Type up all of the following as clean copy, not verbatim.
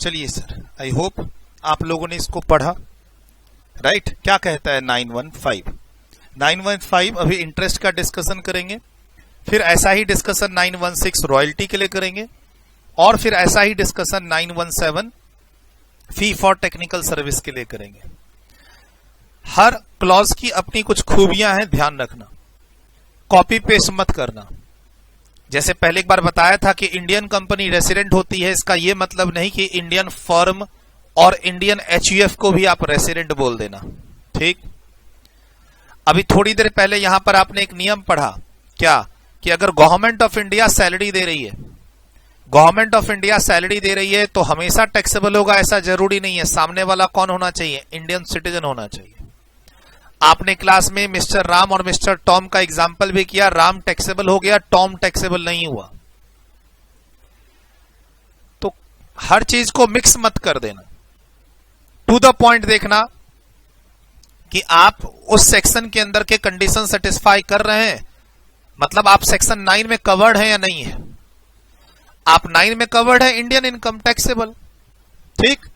चलिए sir, I hope आप लोगों ने इसको पढ़ा, राइट। क्या कहता है 915 अभी इंटरेस्ट का डिस्कशन करेंगे, फिर ऐसा ही डिस्कशन 916 रॉयल्टी के लिए करेंगे, और फिर ऐसा ही discussion 917 fee for technical service के लिए करेंगे। हर क्लॉज की अपनी कुछ खूबियां हैं, ध्यान रखना, कॉपी पेस्ट मत करना। जैसे पहले एक बार बताया था कि इंडियन कंपनी रेसिडेंट होती है, इसका यह मतलब नहीं कि इंडियन फर्म और इंडियन एचयूएफ को भी आप रेसिडेंट बोल देना, ठीक। अभी थोड़ी देर पहले यहां पर आपने एक नियम पढ़ा, क्या, कि अगर गवर्नमेंट ऑफ इंडिया सैलरी दे रही है, गवर्नमेंट ऑफ इंडिया सैलरी दे रही है तो हमेशा टैक्सेबल होगा ऐसा जरूरी नहीं है। सामने वाला कौन होना चाहिए? इंडियन सिटीजन होना चाहिए। आपने क्लास में मिस्टर राम और मिस्टर टॉम का एग्जाम्पल भी किया, राम टैक्सेबल हो गया, टॉम टैक्सेबल नहीं हुआ। तो हर चीज को मिक्स मत कर देना, टू द पॉइंट देखना कि आप उस सेक्शन के अंदर के कंडीशन सेटिस्फाई कर रहे हैं, मतलब आप सेक्शन 9 में कवर्ड है या नहीं है। आप 9 में कवर्ड है, इंडियन इनकम टैक्सेबल, ठीक।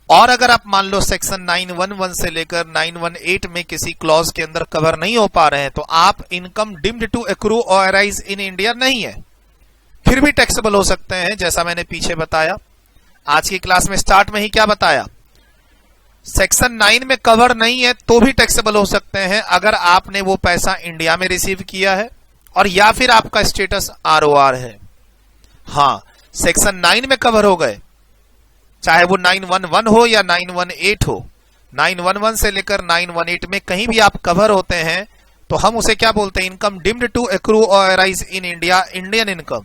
और अगर आप मान लो सेक्शन 911 से लेकर 918 में किसी क्लॉज के अंदर कवर नहीं हो पा रहे हैं, तो आप income deemed to accrue or arise in India नहीं है, फिर भी टैक्सेबल हो सकते हैं। जैसा मैंने पीछे बताया, आज की क्लास में स्टार्ट में ही क्या बताया, सेक्शन 9 में कवर नहीं है तो भी टैक्सेबल हो सकते हैं अगर आपने वो पैसा इंडिया में रिसीव किया है और या फिर आपका स्टेटस आरओआर है। हाँ, सेक्शन 9 में कवर हो गए, चाहे वो 911 हो या 918 हो, 911 से लेकर 918 में कहीं भी आप कवर होते हैं तो हम उसे क्या बोलते हैं? Income deemed to accrue or arise in India, Indian income.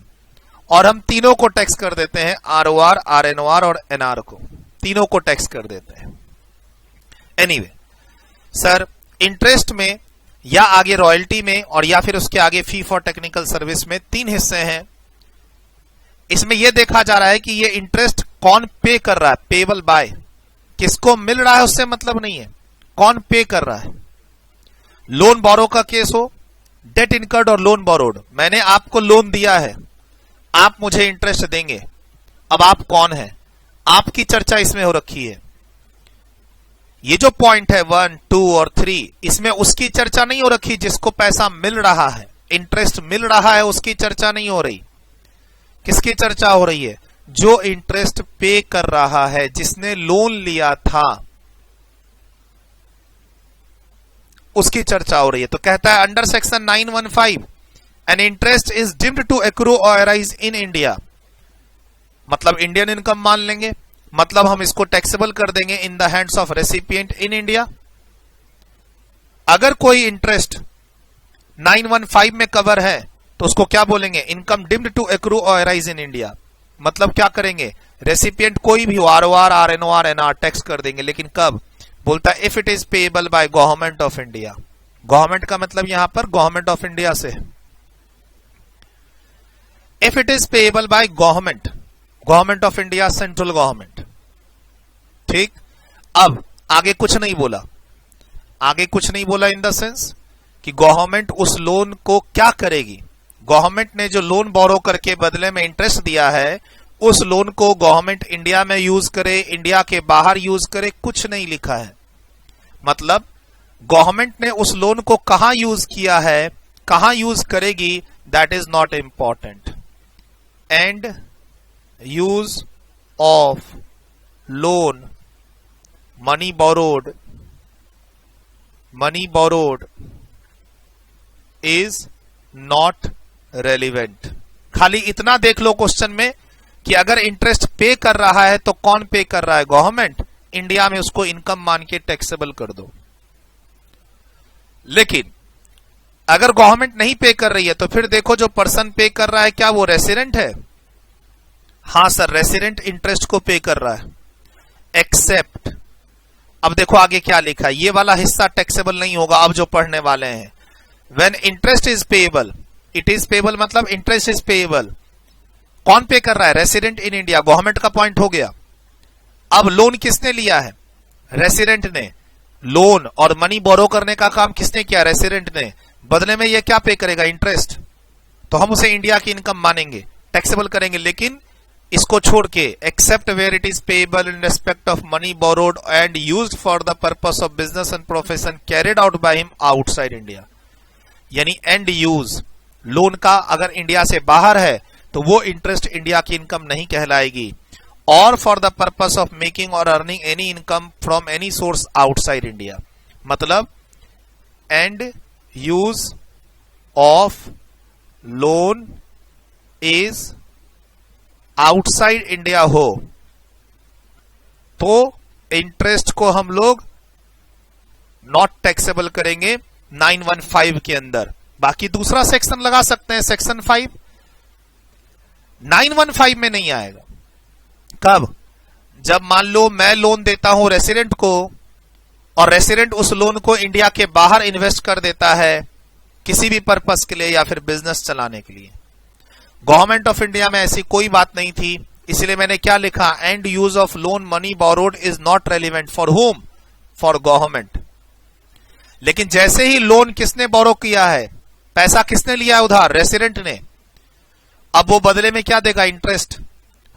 और हम तीनों को टैक्स कर देते हैं, आरओआर, आरएनओआर और एनआर को, तीनों को टैक्स कर देते हैं। एनीवे सर, इंटरेस्ट में या आगे रॉयल्टी में और या फिर उसके आगे फी फॉर टेक्निकल सर्विस में 3 हिस्से हैं। इसमें यह देखा जा रहा है कि ये इंटरेस्ट कौन पे कर रहा है, पेबल बाय, किसको मिल रहा है उससे मतलब नहीं है, कौन पे कर रहा है। लोन बोरो का केस हो, डेट इनकर्ड और लोन बोरोड, मैंने आपको लोन दिया है, आप मुझे इंटरेस्ट देंगे, अब आप कौन है, आपकी चर्चा इसमें हो रखी है। ये जो पॉइंट है 1, 2 और 3, इसमें उसकी चर्चा नहीं हो रखी जिसको पैसा मिल रहा है, इंटरेस्ट मिल रहा है, उसकी चर्चा नहीं हो रही। किसकी चर्चा हो रही है? जो इंटरेस्ट पे कर रहा है, जिसने लोन लिया था, उसकी चर्चा हो रही है। तो कहता है under section 915 an interest is deemed to accrue or arise in India, मतलब इंडियन इनकम मान लेंगे, मतलब हम इसको टैक्सेबल कर देंगे in the hands of recipient in India. अगर कोई इंटरेस्ट 915 में कवर है तो उसको क्या बोलेंगे? Income deemed to accrue or arise in India. मतलब क्या करेंगे? रेसिपिएंट कोई भी हो, आरओआर, आरएनओआर, एनआर, टैक्स कर देंगे, लेकिन कब? बोलता है if it is payable by government of India. Government का मतलब यहां पर गवर्नमेंट ऑफ इंडिया से, if it is payable by government, government of India, central government, ठीक। अब आगे कुछ नहीं बोला, आगे कुछ नहीं बोला इन द सेंस कि गवर्नमेंट उस लोन को क्या करेगी। गवर्नमेंट ने जो लोन बोरो करके बदले में इंटरेस्ट दिया है, उस लोन को गवर्नमेंट इंडिया में यूज करे, इंडिया के बाहर यूज करे, कुछ नहीं लिखा है। मतलब गवर्नमेंट ने उस लोन को कहां यूज किया है, कहां यूज करेगी, that is not important. And use of loan, money borrowed is not relevant. खाली इतना देख लो क्वेश्चन में कि अगर इंटरेस्ट पे कर रहा है तो कौन पे कर रहा है? गवर्नमेंट। इंडिया में उसको इनकम मान के टैक्सेबल कर दो। लेकिन अगर गवर्नमेंट नहीं पे कर रही है तो फिर देखो जो पर्सन पे कर रहा है, क्या वो रेसिडेंट है? हां सर, रेसिडेंट इंटरेस्ट को पे कर रहा है, एक्सेप्ट, अब देखो आगे क्या लिखा है, ये वाला हिस्सा टैक्सेबल नहीं होगा अब जो पढ़ने वाले हैं। When interest is payable, it is payable मतलब इंटरेस्ट इज पेएबल। कौन पे कर रहा है? रेसिडेंट इन इंडिया, गवर्नमेंट का पॉइंट हो गया। अब लोन किसने लिया है? रेसिडेंट ने। लोन और मनी बोरो करने का काम किसने किया? रेसिडेंट ने। बदले में ये क्या पे करेगा? इंटरेस्ट। तो हम उसे इंडिया की इनकम मानेंगे, टैक्सेबल करेंगे, लेकिन इसको छोड़ के except where it is payable in respect of money borrowed and used for the purpose of business and profession carried out by him outside India, यानी एंड यूज लोन का अगर इंडिया से बाहर है तो वो इंटरेस्ट इंडिया की income नहीं कहलाएगी, और for the purpose of making और earning any income from any source outside India, मतलब and use of loan is outside India हो तो इंटरेस्ट को हम लोग नॉट टैक्सेबल करेंगे 915 के अंदर। बाकी दूसरा सेक्शन लगा सकते हैं, सेक्शन 5 915 में नहीं आएगा। कब? जब मान लो मैं लोन देता हूं रेसिडेंट को और रेसिडेंट उस लोन को इंडिया के बाहर इन्वेस्ट कर देता है किसी भी पर्पस के लिए या फिर बिजनेस चलाने के लिए। गवर्नमेंट ऑफ इंडिया में ऐसी कोई बात नहीं थी, इसलिए मैंने क्या लिखा, and use of loan money borrowed is not relevant for home, for government. लेकिन जैसे ही लोन किसने बोरो किया है, पैसा किसने लिया है उधार, रेसिडेंट ने, अब वो बदले में क्या देगा, इंटरेस्ट।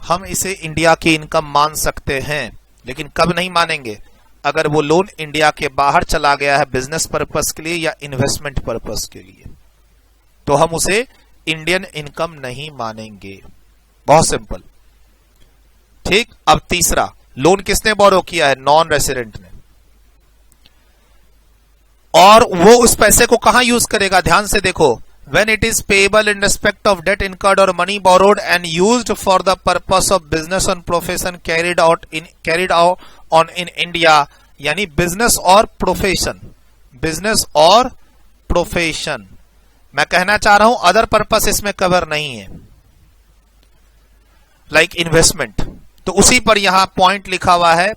हम इसे इंडिया की इनकम मान सकते हैं, लेकिन कब नहीं मानेंगे, अगर वो लोन इंडिया के बाहर चला गया है बिजनेस पर्पस के लिए या इन्वेस्टमेंट पर्पस के लिए, तो हम उसे इंडियन इनकम नहीं मानेंगे। बहुत सिंपल, ठीक। अब तीसरा, लोन किसने बोरो किया है, नॉन रेसिडेंट ने, और वो उस पैसे को कहां यूज करेगा, ध्यान से देखो, when it is payable in respect of debt incurred or money borrowed and used for the purpose of business and profession carried out on in India, यानी बिजनेस और प्रोफेशन, बिजनेस और प्रोफेशन। मैं कहना चाह रहा हूं अदर पर्पस इसमें cover नहीं है, लाइक इन्वेस्टमेंट। तो उसी पर यहां पॉइंट लिखा हुआ है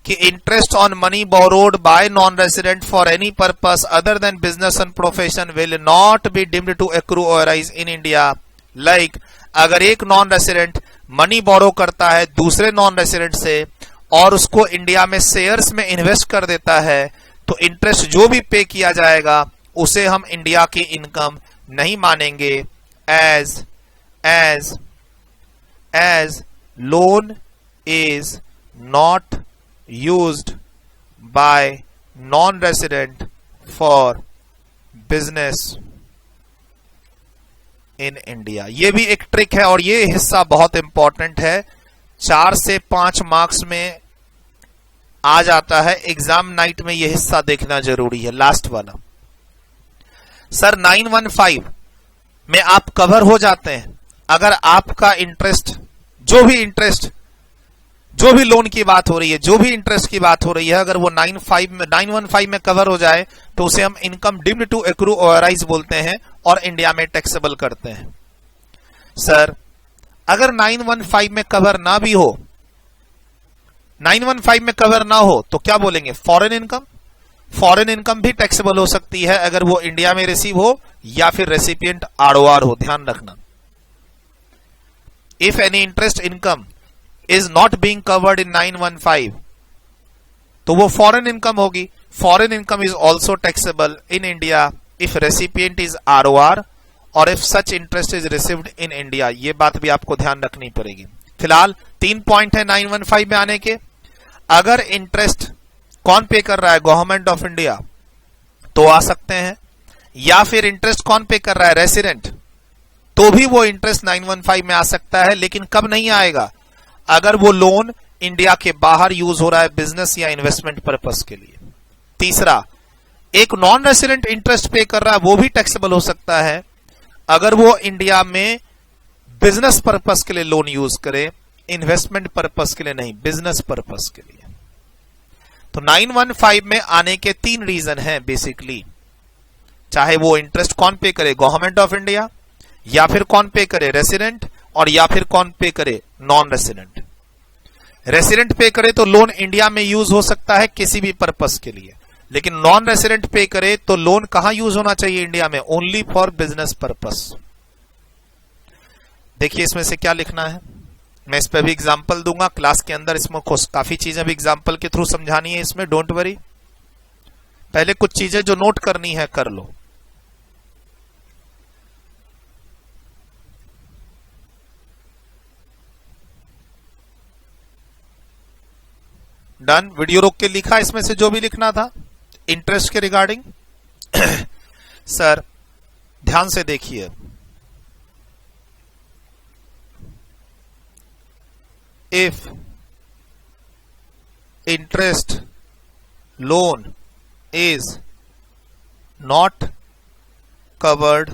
कि interest on money borrowed by non resident for any purpose other than business and profession will not be deemed to accrue or arise in India. Like अगर एक नॉन रेसिडेंट मनी बोरो करता है दूसरे non resident से और उसको India में shares में इन्वेस्ट कर देता है, तो इंटरेस्ट जो भी पे किया जाएगा उसे हम इंडिया की इनकम नहीं मानेंगे, as loan is not used by non-resident for business in India। ये भी एक ट्रिक है और ये हिस्सा बहुत इंपॉर्टेंट है, 4 से 5 मार्क्स में आ जाता है, एग्जाम नाइट में ये हिस्सा देखना जरूरी है, लास्ट वाला। सर 915 में आप कवर हो जाते हैं अगर आपका इंटरेस्ट, जो भी लोन की बात हो रही है, जो भी इंटरेस्ट की बात हो रही है, अगर वो 915 में कवर हो जाए तो उसे हम income deemed to accrue or arise बोलते हैं और इंडिया में टैक्सेबल करते हैं। सर अगर 915 में कवर ना भी हो, 915 में कवर ना हो तो क्या बोलेंगे, फॉरेन इनकम। फॉरेन इनकम भी टैक्सेबल हो सकती है अगर वो इंडिया में रिसीव हो या फिर रेसिपिएंट आरओआर हो, ध्यान रखना। If any interest income is not being covered in 915 तो वो फॉरेन इनकम होगी। Foreign income is also taxable in India if recipient is ROR और if such interest is received in India. ये बात भी आपको ध्यान रखनी पड़ेगी। फिलहाल 3 पॉइंट है 915 में आने के। अगर इंटरेस्ट कौन पे कर रहा है, गवर्नमेंट ऑफ इंडिया, तो आ सकते हैं, या फिर इंटरेस्ट कौन पे कर रहा है, रेसिडेंट, तो भी वो इंटरेस्ट 915 में आ सकता है। लेकिन कब नहीं आएगा, अगर वो लोन इंडिया के बाहर यूज हो रहा है बिजनेस या इन्वेस्टमेंट पर्पस के लिए। तीसरा, एक नॉन रेसिडेंट इंटरेस्ट पे कर रहा है, वो भी टैक्सेबल हो सकता है अगर वो इंडिया में बिजनेस पर्पस के लिए लोन यूज करे, इन्वेस्टमेंट पर्पस के लिए नहीं, बिजनेस पर्पस के लिए। तो 915 में आने के 3 रीजन हैं बेसिकली, चाहे वो इंटरेस्ट कौन पे करे, गवर्नमेंट ऑफ इंडिया, या फिर कौन पे करे, रेसिडेंट, और या फिर कौन पे करे, नॉन रेसिडेंट। रेसिडेंट पे करे तो लोन इंडिया में यूज हो सकता है किसी भी पर्पस के लिए, लेकिन नॉन रेसिडेंट पे करे तो लोन कहां यूज होना चाहिए, इंडिया में, ओनली फॉर बिजनेस पर्पस। देखिए इसमें से क्या लिखना है, मैं इस पर भी एग्जांपल दूंगा क्लास के अंदर। इसमें काफी चीजें भी एग्जांपल के थ्रू समझानी है इसमें, डोंट वरी। पहले कुछ चीजें जो नोट करनी है कर लो। डन, वीडियो रोक के लिखा इसमें से जो भी लिखना था इंटरेस्ट के रिगार्डिंग। सर ध्यान से देखिए, if interest loan is not covered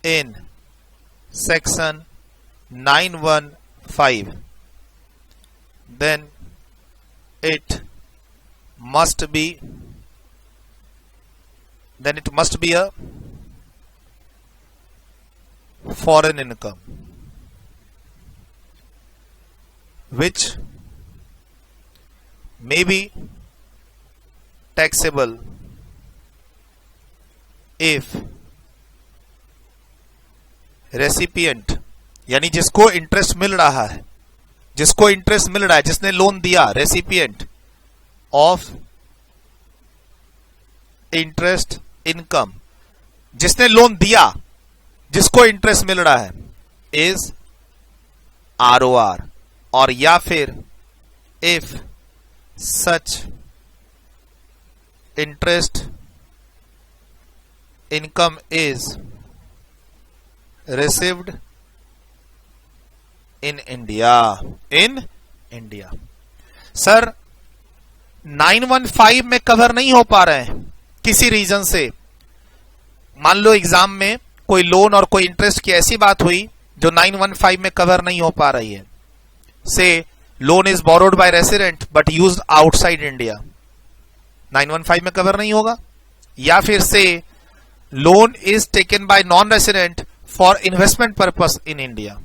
in section 915, then it must be a foreign income which may be taxable if recipient, यानी जिसको इंटरेस्ट मिल रहा है, जिसने लोन दिया, रेसिपिएंट ऑफ इंटरेस्ट इनकम, जिसने लोन दिया, जिसको इंटरेस्ट मिल रहा है, इज आरओआर, और या फिर if such interest income is received in India। Sir 915 में कवर नहीं हो पा रहे हैं किसी रीजन से। मान लो एग्जाम में कोई लोन और कोई इंटरेस्ट की ऐसी बात हुई जो 915 में कवर नहीं हो पा रही है। से loan is borrowed by resident but used outside India, 915 में कवर नहीं होगा। या फिर से loan is taken by non resident for investment purpose in India,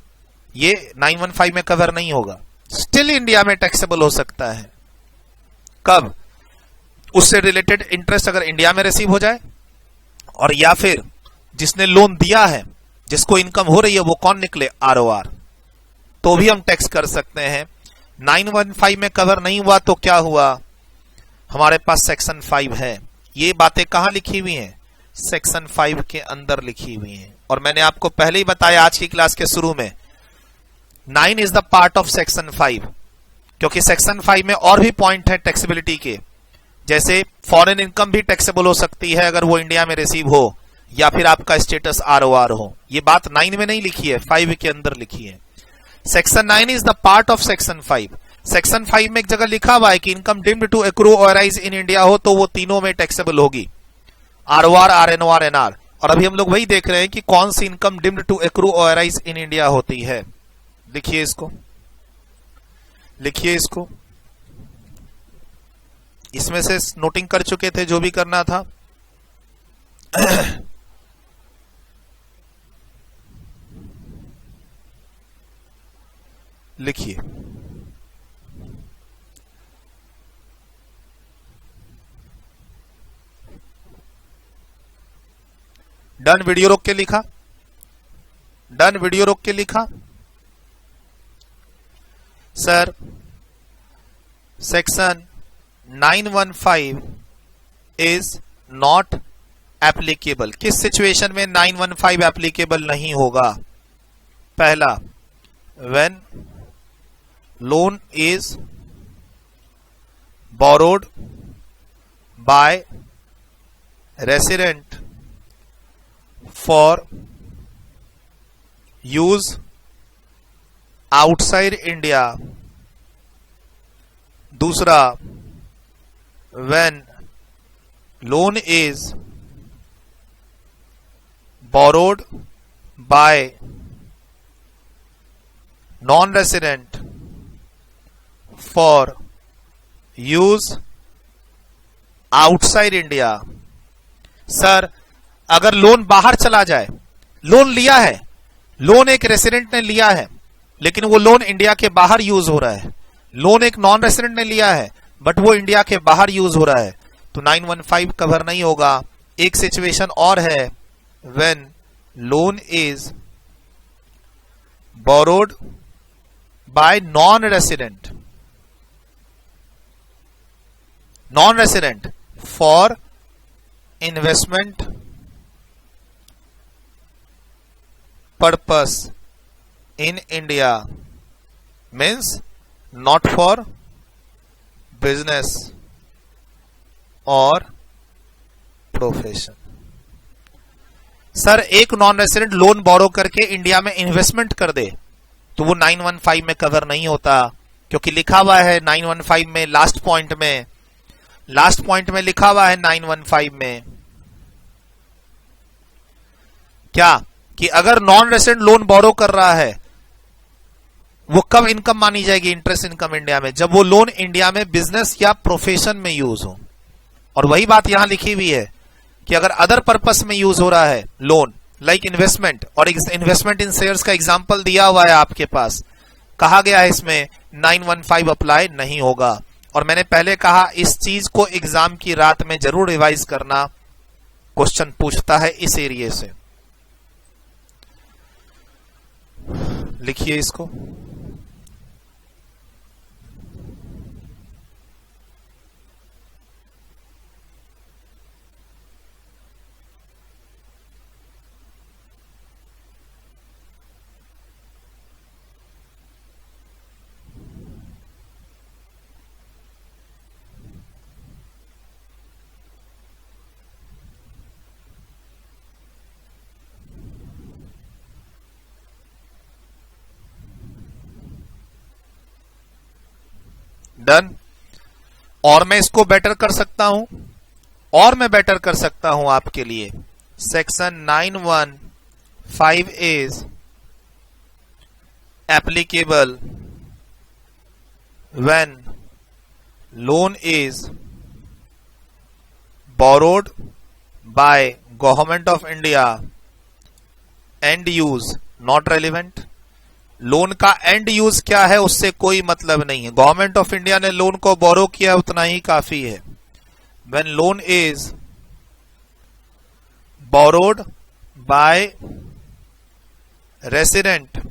ये 915 में कवर नहीं होगा। स्टिल इंडिया में टैक्सेबल हो सकता है। कब? उससे रिलेटेड इंटरेस्ट अगर इंडिया में रिसीव हो जाए, और या फिर जिसने लोन दिया है, जिसको इनकम हो रही है, वो कौन निकले? आरओआर, तो भी हम टैक्स कर सकते हैं। 915 में कवर नहीं हुआ तो क्या हुआ? हमारे पास सेक्शन 5 है। ये बातें कहां लिखी हुई हैं? सेक्शन 5 के अंदर लिखी हुई हैं। और मैंने आपको पहले ही बताया आज की क्लास के शुरू में, 9 is the part of section 5, क्योंकि सेक्शन 5 में और भी पॉइंट है टैक्सेबिलिटी के, जैसे फॉरेन इनकम भी टैक्सेबल हो सकती है अगर वो इंडिया में रिसीव हो, या फिर आपका स्टेटस आरओआर हो। ये बात 9 में नहीं लिखी है, 5 के अंदर लिखी है। Section 9 is the part of section 5। Section 5 में एक जगह लिखा हुआ है कि income deemed to accrue or arise in India हो तो वो तीनों में टैक्सेबल होगी, आरओआर, आरएनओआर, एनआर। और अभी हम लोग वही देख रहे हैं कि कौन सी income deemed to accrue or arise in India होती है। लिखिए इसको, लिखिए इसको। इसमें से नोटिंग कर चुके थे जो भी करना था। लिखिए, डन, वीडियो रोक के लिखा, डन, वीडियो रोक के लिखा। Sir section 915 is not applicable. किस सिचुएशन में 915 एप्लीकेबल नहीं होगा? पहला, when loan is borrowed by resident for use outside India. दूसरा, when loan is borrowed by non resident for use outside India. Sir अगर लोन बाहर चला जाए, लोन लिया है, लोन एक रेसिडेंट ने लिया है, लेकिन वो लोन इंडिया के बाहर यूज हो रहा है। लोन एक नॉन रेसिडेंट ने लिया है बट वो इंडिया के बाहर यूज हो रहा है, तो 915 कवर नहीं होगा। एक सिचुएशन और है, when loan is borrowed by non resident for investment purpose in India, means not for business और प्रोफेशन। सर एक नॉन रेसिडेंट लोन बोरो करके इंडिया में इन्वेस्टमेंट कर दे तो वो 915 में कवर नहीं होता, क्योंकि लिखा हुआ है 915 में लास्ट पॉइंट में लिखा हुआ है 915 में क्या कि अगर नॉन रेसिडेंट लोन बोरो कर रहा है वो कब इनकम मानी जाएगी, इंटरेस्ट इनकम इंडिया में, जब वो लोन इंडिया में बिजनेस या प्रोफेशन में यूज हो। और वही बात यहां लिखी हुई है कि अगर अदर पर्पस में यूज हो रहा है लोन लाइक इन्वेस्टमेंट, और इन्वेस्टमेंट इन शेयर्स का एग्जांपल दिया हुआ है आपके पास, कहा गया है इसमें 915 अप्लाई नहीं होगा। और मैंने पहले कहा इस चीज को एग्जाम की रात में जरूर रिवाइज करना, क्वेश्चन पूछता है इस एरिया से। लिखिए इसको। डन। और मैं इसको बेटर कर सकता हूं, और मैं बेटर कर सकता हूं आपके लिए। Section 915 is applicable when loan is borrowed by government of India and use not relevant. Loan का एंड यूज क्या है उससे कोई मतलब नहीं है, गवर्नमेंट ऑफ इंडिया ने लोन को बोरो किया उतना ही काफी है। When loan is borrowed by resident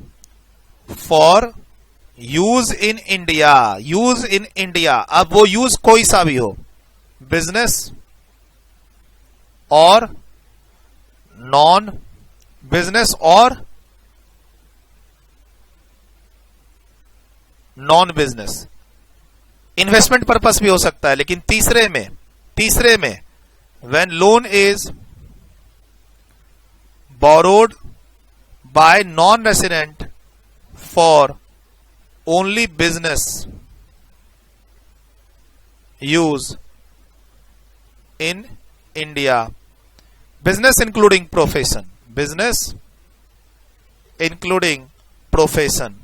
for use in India, use in India, अब वो यूज कोई सा भी हो, बिजनेस और नॉन बिजनेस और नॉन बिजनेस, इन्वेस्टमेंट पर्पस भी हो सकता है। लेकिन तीसरे में when loan is borrowed by non resident for only business use in India, business including profession.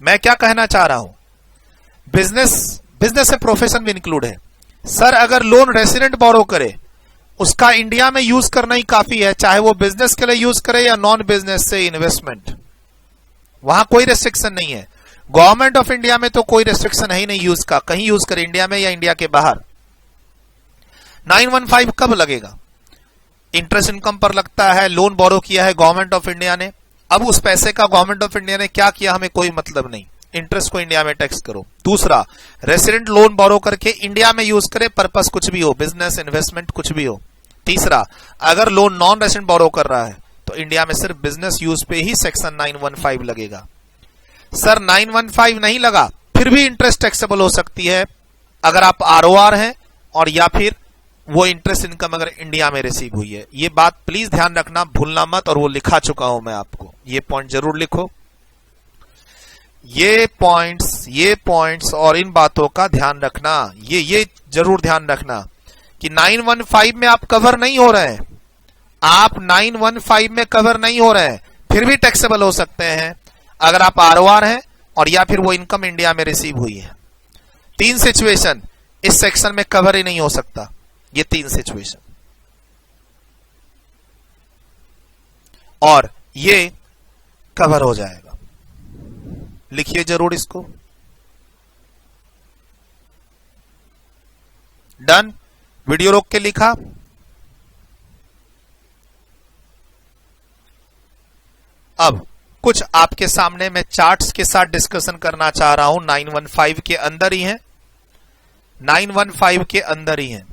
मैं क्या कहना चाह रहा हूं, बिजनेस से प्रोफेशन भी इंक्लूड है। सर अगर लोन रेसिडेंट बोरो करे उसका इंडिया में यूज करना ही काफी है, चाहे वो बिजनेस के लिए यूज करे या नॉन बिजनेस से इन्वेस्टमेंट, वहां कोई रेस्ट्रिक्शन नहीं है। गवर्नमेंट ऑफ इंडिया में तो कोई रेस्ट्रिक्शन है ही नहीं यूज का, कहीं यूज करे इंडिया में या इंडिया के बाहर। 915 कब लगेगा, इंटरेस्ट इनकम पर लगता है, लोन बोरो किया है गवर्नमेंट ऑफ इंडिया ने, अब उस पैसे का गवर्नमेंट ऑफ इंडिया ने क्या किया हमें कोई मतलब नहीं, इंटरेस्ट को इंडिया में टैक्स करो। दूसरा, रेसिडेंट लोन बोरो करके इंडिया में यूज करे, पर्पस कुछ भी हो, बिजनेस इन्वेस्टमेंट कुछ भी हो। तीसरा, अगर लोन नॉन रेसिडेंट बोरो कर रहा है तो इंडिया में सिर्फ बिजनेस यूज पे ही सेक्शन 915 लगेगा। सर 915 नहीं लगा फिर भी इंटरेस्ट टैक्सेबल हो सकती है अगर आप आरओआर हैं और या फिर वो इंटरेस्ट इनकम अगर इंडिया में रिसीव हुई है। ये बात प्लीज ध्यान रखना, भूलना मत, और वो लिखा चुका हूं मैं आपको, ये पॉइंट जरूर लिखो। ये पॉइंट्स और इन बातों का ध्यान रखना, ये जरूर ध्यान रखना कि 915 में आप कवर नहीं हो रहे हैं, आप 915 में कवर नहीं हो रहे हैं, फिर भी टैक्सेबल हो सकते हैं अगर आप आरओआर हैं और या फिर वो इनकम इंडिया में रिसीव हुई है। 3 सिचुएशन इस सेक्शन में कवर ही नहीं हो सकता, ये 3 सिचुएशन, और ये कवर हो जाएगा। लिखिए जरूर इसको। डन। वीडियो रोक के लिखा। अब कुछ आपके सामने मैं चार्ट्स के साथ डिस्कशन करना चाह रहा हूं, 915 के अंदर ही है, 915 के अंदर ही है।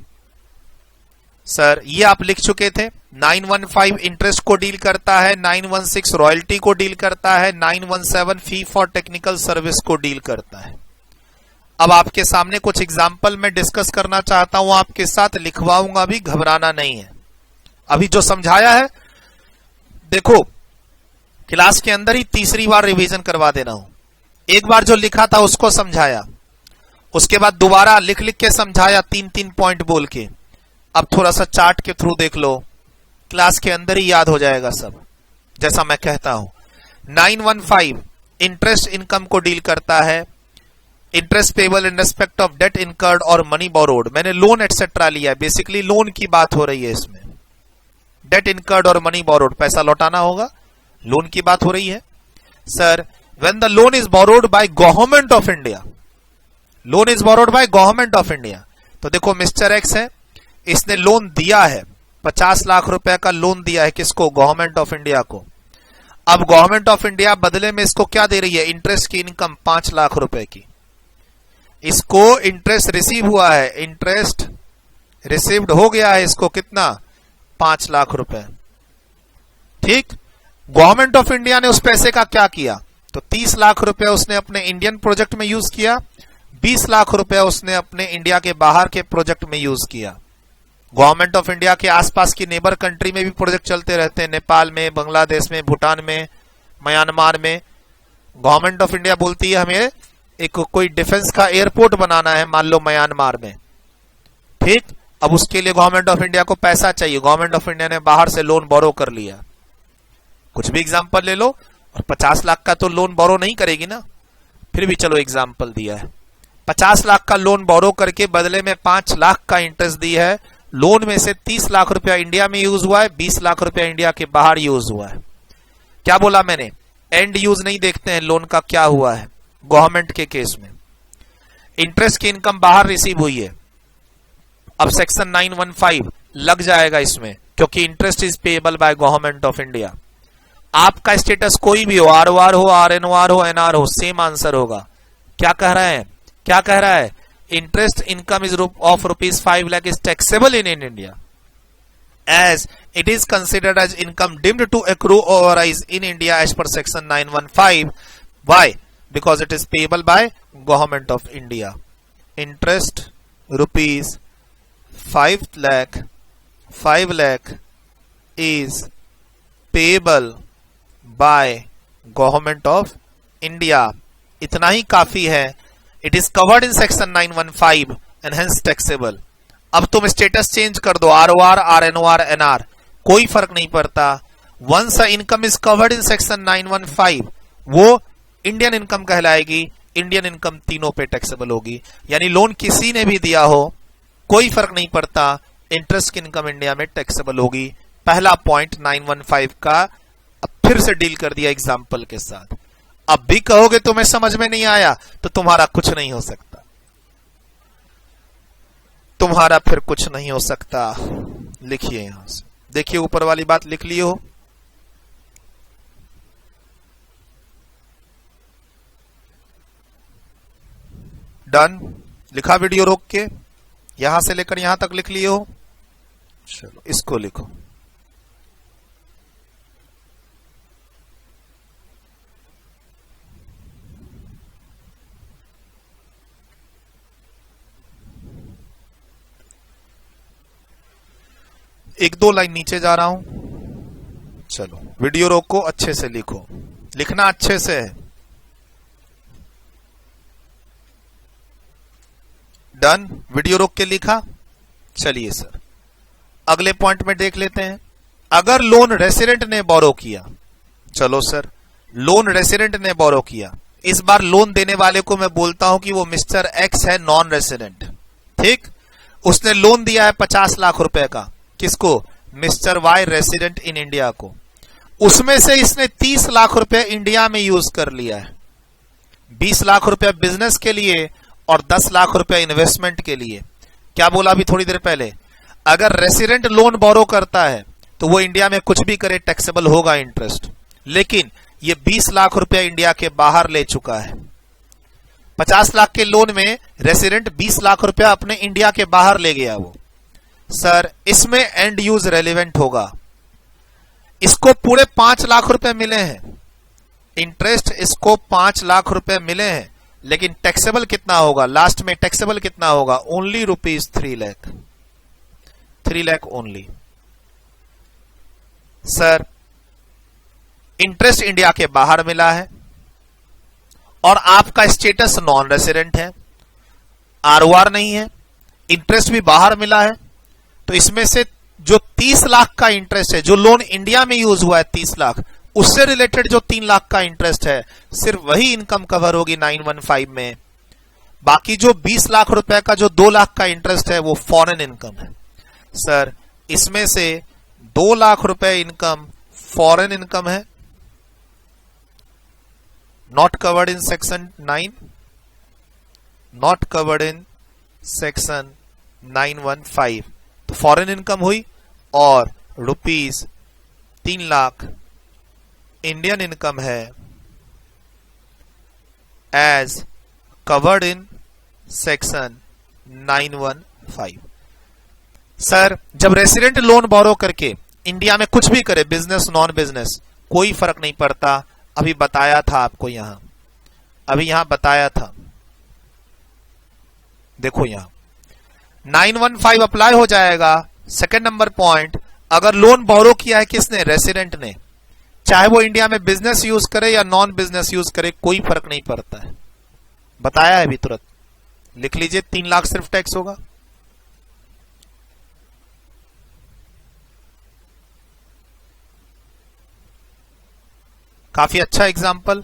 सर ये आप लिख चुके थे, 915 इंटरेस्ट को डील करता है, 916 रॉयल्टी को डील करता है, 917 फी फॉर टेक्निकल सर्विस को डील करता है। अब आपके सामने कुछ एग्जाम्पल मैं डिस्कस करना चाहता हूं आपके साथ, लिखवाऊंगा भी, घबराना नहीं है। अभी जो समझाया है देखो, क्लास के अंदर ही तीसरी बार रिवीजन करवा दे रहा हूं। एक बार जो लिखा था उसको समझाया, उसके बाद दोबारा लिख लिख के समझाया, 3-3 पॉइंट बोल के। अब थोड़ा सा चार्ट के थ्रू देख लो, क्लास के अंदर ही याद हो जाएगा सब, जैसा मैं कहता हूं। 915 इंटरेस्ट इनकम को डील करता है। Interest payable in respect of debt incurred or money borrowed, मैंने लोन एटसेट्रा लिया है, बेसिकली लोन की बात हो रही है इसमें। Date incurred or money borrowed, पैसा लौटाना होगा, लोन की बात हो रही है। Sir, when the loan is borrowed bye government of India, loan is borrowed bye government of India, तो देखो मिस्टर एक्स है, इसने लोन दिया है, 50 लाख रुपए का लोन दिया है, किसको? गवर्नमेंट ऑफ इंडिया को। अब गवर्नमेंट ऑफ इंडिया बदले में इसको क्या दे रही है? इंटरेस्ट की इनकम 5 लाख रुपए की। इसको इंटरेस्ट रिसीव हुआ है, इंटरेस्ट रिसीव्ड हो गया है इसको, कितना? 5 लाख रुपए। ठीक, गवर्नमेंट ऑफ इंडिया ने उस पैसे का क्या किया? तो 30 लाख रुपए उसने अपने इंडियन प्रोजेक्ट में यूज किया, 20 लाख रुपए उसने अपने इंडिया के बाहर के प्रोजेक्ट में यूज किया। गवर्नमेंट ऑफ इंडिया के आसपास की नेबर कंट्री में भी प्रोजेक्ट चलते रहते हैं, नेपाल में, बांग्लादेश में, भूटान में, म्यांमार में। गवर्नमेंट ऑफ इंडिया बोलती है हमें एक कोई डिफेंस का एयरपोर्ट बनाना है, मान लो म्यांमार में। ठीक, अब उसके लिए गवर्नमेंट ऑफ इंडिया को पैसा चाहिए, गवर्नमेंट ऑफ इंडिया ने बाहर से लोन बोरो कर लिया। कुछ भी एग्जांपल ले लो, और 50 लाख का तो लोन बोरो नहीं करेगी ना, फिर भी चलो एग्जांपल दिया है। 50 लाख का लोन बोरो करके बदले में 5 लाख का इंटरेस्ट दी है। लोन में से 30 लाख रुपया इंडिया में यूज हुआ है, 20 लाख रुपया इंडिया के बाहर यूज हुआ है। क्या बोला मैंने? एंड यूज नहीं देखते हैं लोन का क्या हुआ है। गवर्नमेंट के केस में इंटरेस्ट की इनकम बाहर रिसीव हुई है, अब सेक्शन 915 लग जाएगा इसमें, क्योंकि interest is payable by government of India. आपका स्टेटस कोई भी हो, आरओआर हो, आरएनओआर हो, एनआर हो, सेम आंसर होगा। क्या कह रहा है? क्या कह रहा है? Interest income is of ₹5 lakh is taxable in India as it is considered as income deemed to accrue or arise in India as per section 915। Why? Because it is payable by government of India. Interest ₹5 lakh is payable by government of India. इतना ही काफी है। It is covered in section 915 and hence taxable. अब तुम status change कर दो, ROR, आरएनओआर, NR, कोई फर्क नहीं पड़ता। Once income is covered in section 915, वो इंडियन इनकम कहलाएगी। इंडियन इनकम तीनों पे टैक्सेबल होगी। यानी लोन किसी ने भी दिया हो, कोई फर्क नहीं पड़ता, इंटरेस्ट की इनकम इंडिया में टैक्सेबल होगी। पहला पॉइंट 915 का अब फिर से डील कर दिया एग्जाम्पल के साथ। अब भी कहोगे तुम्हें समझ में नहीं आया, तो तुम्हारा कुछ नहीं हो सकता, तुम्हारा फिर कुछ नहीं हो सकता। लिखिए यहां से, देखिए ऊपर वाली बात लिख लिए हो। डन, लिखा वीडियो रोक के, यहां से लेकर यहां तक लिख लिए हो। चलो इसको लिखो। एक दो लाइन नीचे जा रहा हूं। चलो वीडियो रोको, अच्छे से लिखो, लिखना अच्छे से है। डन, वीडियो रोक के लिखा। चलिए सर अगले पॉइंट में देख लेते हैं। अगर लोन रेसिडेंट ने बोरो किया, चलो सर लोन रेसिडेंट ने बोरो किया, इस बार लोन देने वाले को मैं बोलता हूं कि वो मिस्टर एक्स है, नॉन रेसिडेंट। ठीक, उसने लोन दिया है 50 लाख रुपए का, किसको? Mister Y, resident in India को। उसमें से इसने 30 लाख रुपए इंडिया में यूज कर लिया है, 20 लाख रुपए बिजनेस के लिए और 10 लाख रुपए इन्वेस्टमेंट के लिए। क्या बोला अभी थोड़ी देर पहले? अगर रेसिडेंट लोन बोरो करता है तो वो इंडिया में कुछ भी करे टैक्सेबल होगा इंटरेस्ट। लेकिन ये 20 लाख रुपए इंडिया के बाहर ले चुका है। 50 लाख के लोन में रेसिडेंट 20 लाख रुपया अपने इंडिया के बाहर ले गया वो। सर इसमें एंड यूज रेलिवेंट होगा। इसको पूरे 5 लाख रुपए मिले हैं इंटरेस्ट, इसको 5 लाख रुपए मिले हैं। लेकिन टैक्सेबल कितना होगा, लास्ट में टैक्सेबल कितना होगा, only ₹3 lakh, 3 lakh only. Sir interest India के बाहर मिला है और आपका स्टेटस नॉन रेसिडेंट है, आरओआर नहीं है, इंटरेस्ट भी बाहर मिला है, तो इसमें से जो 30 लाख का इंटरेस्ट है, जो लोन इंडिया में यूज हुआ है 30 लाख, उससे रिलेटेड जो 3 लाख का इंटरेस्ट है, सिर्फ वही इनकम कवर होगी 915 में। बाकी जो 20 लाख रुपए का जो 2 लाख का इंटरेस्ट है वो फॉरेन इनकम है। सर इसमें से 2 लाख रुपए इनकम फॉरेन इनकम है, not covered in section 9, not covered in section 915, तो फॉरेन इनकम हुई, और ₹3 लाख इंडियन इनकम है as covered in section 915। Sir जब रेसिडेंट लोन बोरो करके इंडिया में कुछ भी करे, बिजनेस नॉन बिजनेस, कोई फर्क नहीं पड़ता। अभी बताया था आपको, यहां बताया था, देखो यहां 915 अप्लाई हो जाएगा। सेकंड नंबर पॉइंट, अगर लोन बोरो किया है किसने, रेसिडेंट ने, चाहे वो इंडिया में बिजनेस यूज करे या नॉन बिजनेस यूज करे, कोई फर्क नहीं पड़ता है, बताया है अभी तुरंत, लिख लीजिए 3 लाख सिर्फ टैक्स होगा। काफी अच्छा एग्जाम्पल।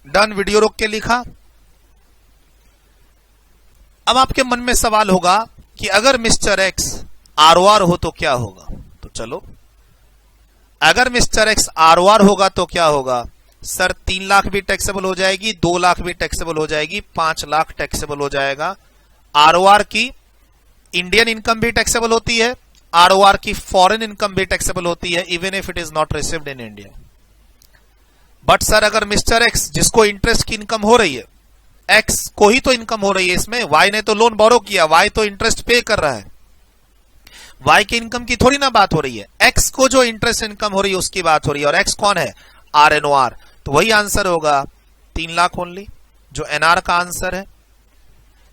डन, वीडियो रोक के लिखा। अब आपके मन में सवाल होगा कि अगर मिस्टर एक्स आरओआर हो तो क्या होगा, तो चलो, अगर मिस्टर एक्स आरओआर होगा तो क्या होगा। सर 3 लाख भी टैक्सेबल हो जाएगी, 2 लाख भी टैक्सेबल हो जाएगी, 5 लाख टैक्सेबल हो जाएगा। आरओआर की इंडियन इनकम भी टैक्सेबल होती है, आरओआर की फॉरेन इनकम भी टैक्सेबल होती है, even if it is not received in India. But sir अगर मिस्टर एक्स, जिसको इंटरेस्ट की इनकम हो रही है, एक्स को ही तो इनकम हो रही है इसमें, वाई ने तो लोन बोरो किया, वाई तो इंटरेस्ट पे कर रहा है, वाई की इनकम की थोड़ी ना बात हो रही है, एक्स को जो इंटरेस्ट इनकम हो रही है उसकी बात हो रही है, और एक्स कौन है, आरएनओआर, तो वही आंसर होगा 3 लाख ओनली, जो एनआर का आंसर है।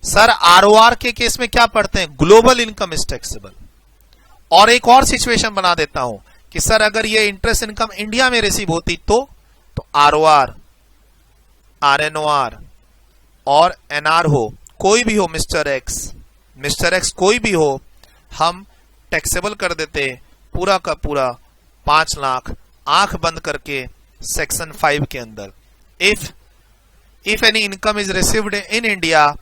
सर आरओआर के केस में क्या पढ़ते हैं, ग्लोबल इनकम इज टैक्सेबल। और एक और सिचुएशन बना देता हूं कि सर अगर ये इंटरेस्ट इनकम इंडिया में रिसीव होती तो आरओआर, आरएनओआर और एनआर हो, कोई भी हो, मिस्टर एक्स कोई भी हो, हम टैक्सेबल कर देते पूरा का पूरा 5 लाख, आंख बंद करके सेक्शन 5 के अंदर। If any income is received in India,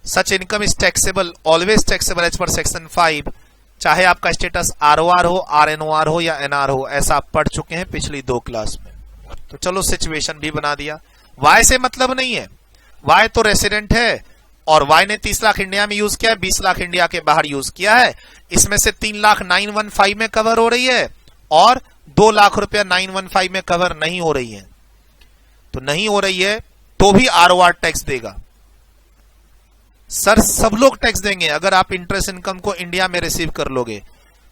such income is taxable, always taxable as per section 5, चाहे आपका स्टेटस आरओआर हो, आरएनओआर हो या एनआर हो, ऐसा आप पढ़ चुके हैं पिछली 2 क्लास में। तो चलो सिचुएशन भी बना दिया। वाई से मतलब नहीं है, वाई तो रेसिडेंट है और वाई ने 30 लाख इंडिया में यूज किया है, 20 लाख इंडिया के बाहर यूज किया है, इसमें से 3 लाख 915 में कवर हो रही है और 2 लाख रुपया 915 में कवर नहीं हो रही है, तो नहीं हो रही है तो भी आरओआर टैक्स देगा। सर सब लोग टैक्स देंगे अगर आप इंटरेस्ट इनकम को इंडिया में रिसीव कर लोगे।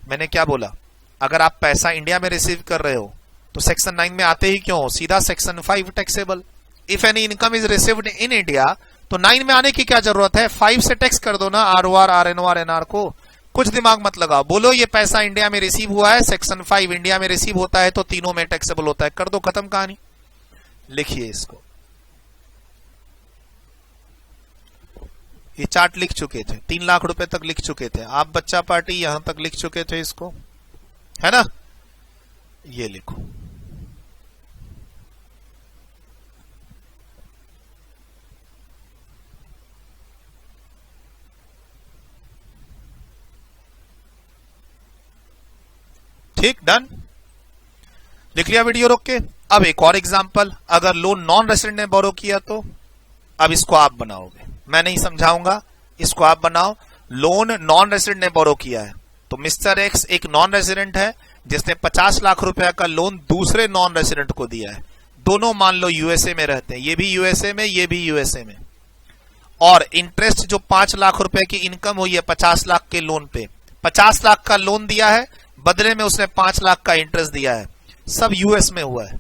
मैंने क्या बोला, अगर आप पैसा इंडिया में रिसीव कर रहे हो तो सेक्शन 9 में आते ही क्यों, सीधा section 5 taxable. If any income is received in India, तो 9 में आने की क्या जरूरत है, 5 से टैक्स कर दो ना, आरओआर, आरएनओआर, एनआर को। कुछ दिमाग मत लगाओ, बोलो ये पैसा इंडिया में रिसीव हुआ है, सेक्शन 5 इंडिया में रिसीव होता है तो तीनों में टैक्सेबल होता है, कर दो, खत्म कहानी। लिखिए इसको, ये चार्ट लिख चुके थे, 3 लाख रुपए तक लिख चुके थे आप, बच्चा पार्टी यहां तक लिख चुके थे इसको, है ना, ये लिखो। ठीक, डन, लिख लिया वीडियो रोक के। अब एक और एग्जांपल, अगर लोन नॉन रेसिडेंट ने बोरो किया तो अब इसको आप बनाओगे, मैं नहीं समझाऊंगा, इसको आप बनाओ। लोन नॉन रेसिडेंट ने बोरो किया है, तो मिस्टर एक्स एक नॉन रेसिडेंट है जिसने 50 लाख रुपया का लोन दूसरे नॉन रेसिडेंट को दिया है। दोनों मान लो यूएसए में रहते हैं, ये भी यूएसए में, ये भी यूएसए में। और इंटरेस्ट जो 5 लाख रुपए की इनकम हुई है 50 लाख के लोन पे, 50 लाख का लोन दिया है, बदले में उसने 5 लाख का इंटरेस्ट दिया है। सब यूएस में हुआ है,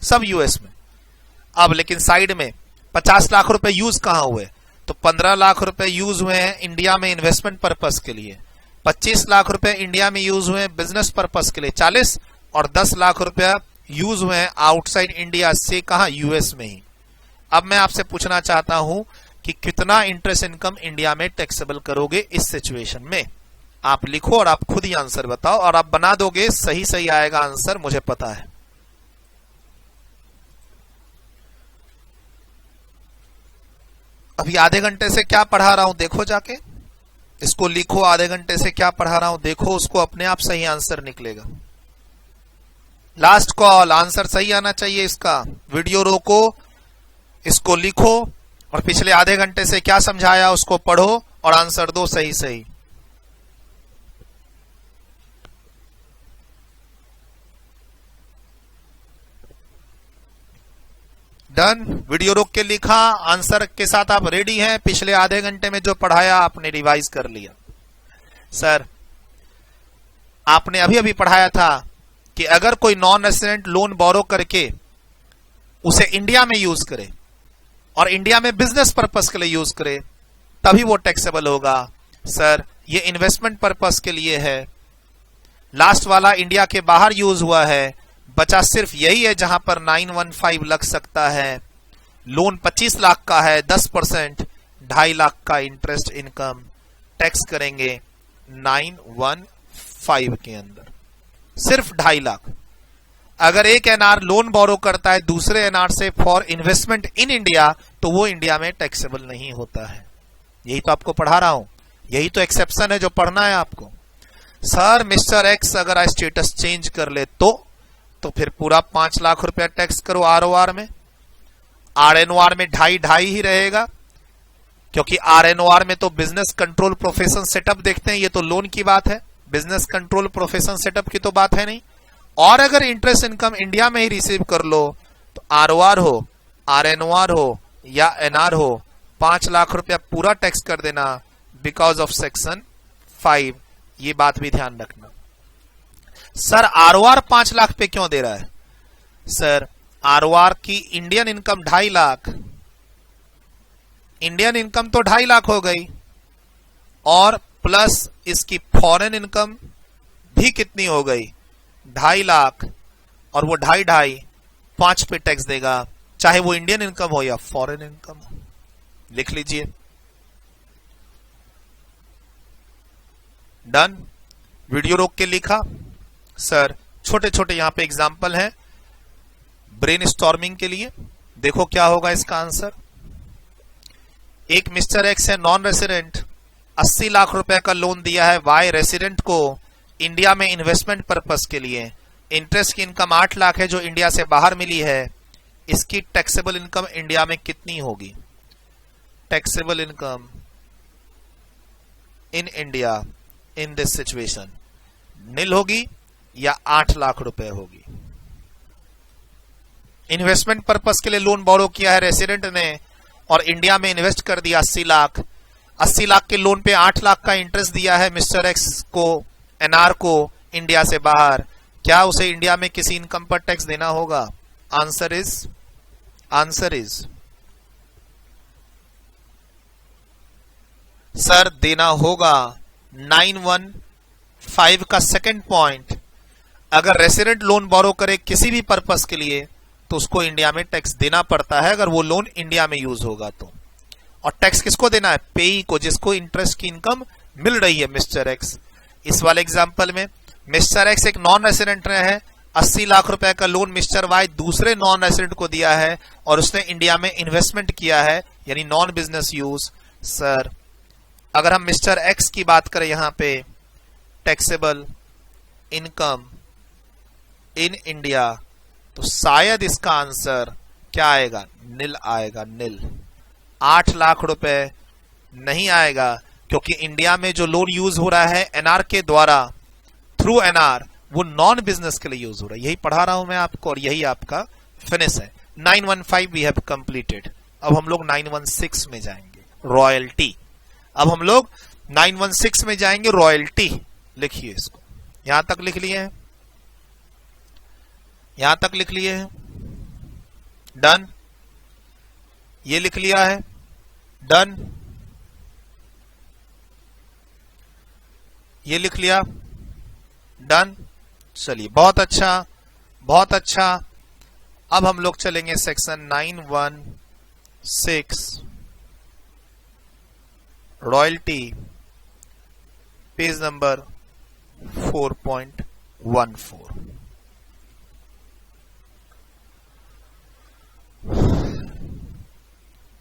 सब यूएस में। अब लेकिन साइड में 50 लाख रुपए यूज कहां हुए? तो 15 लाख रुपए यूज हुए हैं इंडिया में इन्वेस्टमेंट पर्पस के लिए, 25 लाख रुपए इंडिया में यूज हुए हैं बिजनेस पर्पस के लिए 40, और 10 लाख रुपया यूज हुए हैं आउटसाइड इंडिया से, कहां? यूएस में ही। अब मैं आपसे पूछना चाहता हूं कि कितना इंटरेस्ट इनकम इंडिया में टैक्सेबल करोगे इस सिचुएशन में? आप लिखो और आप खुद ही आंसर बताओ, और आप बना दोगे, सही सही आएगा आंसर, मुझे पता है। अभी आधे घंटे से क्या पढ़ा रहा हूं देखो, जाके इसको लिखो। आधे घंटे से क्या पढ़ा रहा हूं देखो, उसको अपने आप सही आंसर निकलेगा। लास्ट कॉल, आंसर सही आना चाहिए इसका। वीडियो रोको, इसको लिखो, और पिछले आधे घंटे से क्या समझाया उसको पढ़ो और आंसर दो सही सही। डन। वीडियो रोक के लिखा, आंसर के साथ आप रेडी हैं? पिछले आधे घंटे में जो पढ़ाया आपने रिवाइज कर लिया? सर आपने अभी अभी पढ़ाया था कि अगर कोई नॉन रेसिडेंट लोन बोरो करके उसे इंडिया में यूज करे और इंडिया में बिजनेस पर्पस के लिए यूज करे, तभी वो टैक्सेबल होगा। सर ये इन्वेस्टमेंट पर्पस के लिए है, लास्ट वाला इंडिया के बाहर यूज हुआ है, बचा सिर्फ यही है जहां पर 915 लग सकता है। लोन 25 लाख का है, 10%, 2.5 लाख का इंटरेस्ट इनकम, टैक्स करेंगे 915 के अंदर, सिर्फ 2.5 लाख। अगर एक एनआर लोन बोरो करता है दूसरे एनआर से फॉर इन्वेस्टमेंट इन इंडिया, तो वो इंडिया में टैक्सेबल नहीं होता है। यही तो आपको पढ़ा रहा हूं, यही तो एक्सेप्शन है जो पढ़ना है आपको। सर मिस्टर एक्स अगर स्टेटस चेंज कर ले तो फिर पूरा 5 लाख रुपया टैक्स करो आरओआर में। आरएनओआर में 2.5 ही रहेगा, क्योंकि आरएनओआर में तो बिजनेस कंट्रोल प्रोफेशन सेटअप देखते हैं, ये तो लोन की बात है, बिजनेस कंट्रोल प्रोफेशन सेटअप की तो बात है नहीं। और अगर इंटरेस्ट इनकम इंडिया में ही रिसीव कर लो तो आरओआर हो, आरएनओआर हो या एनआर हो, 5 लाख रुपया पूरा टैक्स कर देना बिकॉज ऑफ सेक्शन 5। ये बात भी ध्यान रखना। सर आरओआर 5 लाख पे क्यों दे रहा है? सर आरओआर की Indian income 2.5 lakh, Indian income तो 2.5 लाख हो गई, और प्लस इसकी फॉरेन इनकम भी कितनी हो गई? 2.5 लाख, और वो 2.5 5 पे टैक्स देगा, चाहे वो इंडियन इनकम हो या फॉरेन इनकम हो। लिख लीजिए। डन। वीडियो रोक के लिखा। सर छोटे छोटे यहां पे एग्जाम्पल हैं ब्रेन स्टॉर्मिंग के लिए, देखो क्या होगा इसका आंसर। एक मिस्टर एक्स है नॉन रेसिडेंट, 80 लाख रुपए का लोन दिया है वाई रेसिडेंट को इंडिया में इन्वेस्टमेंट पर्पस के लिए। इंटरेस्ट की इनकम 8 लाख है जो इंडिया से बाहर मिली है। इसकी टैक्सेबल इनकम इंडिया में कितनी होगी? Taxable income in India in this situation nil होगी या 8 लाख रुपए होगी? इन्वेस्टमेंट पर्पस के लिए लोन बोरो किया है रेसिडेंट ने और इंडिया में इन्वेस्ट कर दिया 80 लाख। 80 लाख के लोन पे 8 लाख का इंटरेस्ट दिया है मिस्टर एक्स को, एनआर को, इंडिया से बाहर। क्या उसे इंडिया में किसी इनकम पर टैक्स देना होगा? आंसर इज सर देना होगा। 915 का सेकंड पॉइंट, अगर रेसिडेंट लोन बोरो करे किसी भी पर्पस के लिए तो उसको इंडिया में टैक्स देना पड़ता है अगर वो लोन इंडिया में यूज होगा तो। और टैक्स किसको देना है? पेई को, जिसको इंटरेस्ट की इनकम मिल रही है मिस्टर एक्स। इस वाले एग्जांपल में मिस्टर एक्स एक नॉन रेसिडेंट है, 80 लाख रुपए का लोन मिस्टर वाई दूसरे नॉन रेसिडेंट को दिया है और उसने इंडिया में इन्वेस्टमेंट किया है, यानी नॉन बिजनेस यूज। सर अगर हम मिस्टर एक्स की बात करें यहां पे टैक्सेबल इनकम इन इंडिया, तो शायद इसका आंसर क्या आएगा? नील आएगा, नील। 8 लाख रुपए नहीं आएगा, क्योंकि इंडिया में जो लोन यूज हो रहा है एनआर के द्वारा, थ्रू एनआर, वो नॉन बिजनेस के लिए यूज हो रहा है। यही पढ़ा रहा हूं मैं आपको और यही आपका फिनिश है। 915 वी हैव कंप्लीटेड। अब हम लोग 916 में जाएंगे, रॉयल्टी। अब हम लोग 916 में जाएंगे, रॉयल्टी। लिखिए इसको, यहां तक लिख लिए हैं, यहां तक लिख लिए हैं, डन। ये लिख लिया है, डन। ये लिख लिया, डन। चलिए, बहुत अच्छा, बहुत अच्छा। अब हम लोग चलेंगे सेक्शन 916, रॉयल्टी, पेज नंबर 4.14।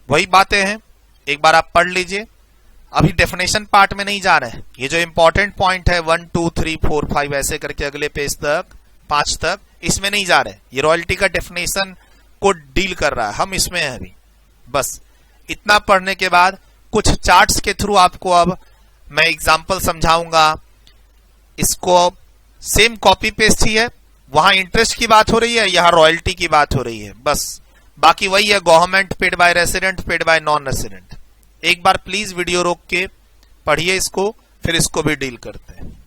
वही बातें हैं, एक बार आप पढ़ लीजिए। अभी डेफिनेशन पार्ट में नहीं जा रहे हैं। ये जो इंपॉर्टेंट पॉइंट है 1 2 3 4 5 ऐसे करके अगले पेज तक 5 तक, इसमें नहीं जा रहे। ये रॉयल्टी का डेफिनेशन को डील कर रहा है, हम इसमें हैं अभी। बस इतना पढ़ने के बाद कुछ चार्ट्स के थ्रू आपको अब मैं एग्जांपल समझाऊंगा। इसको सेम कॉपी पेस्ट ही है, वहां इंटरेस्ट की बात हो रही है, यहां रॉयल्टी की बात हो रही है। बस बाकी वही है, government paid by resident, paid by non resident. एक बार प्लीज वीडियो रोक के पढ़िए इसको, फिर इसको भी डील करते हैं।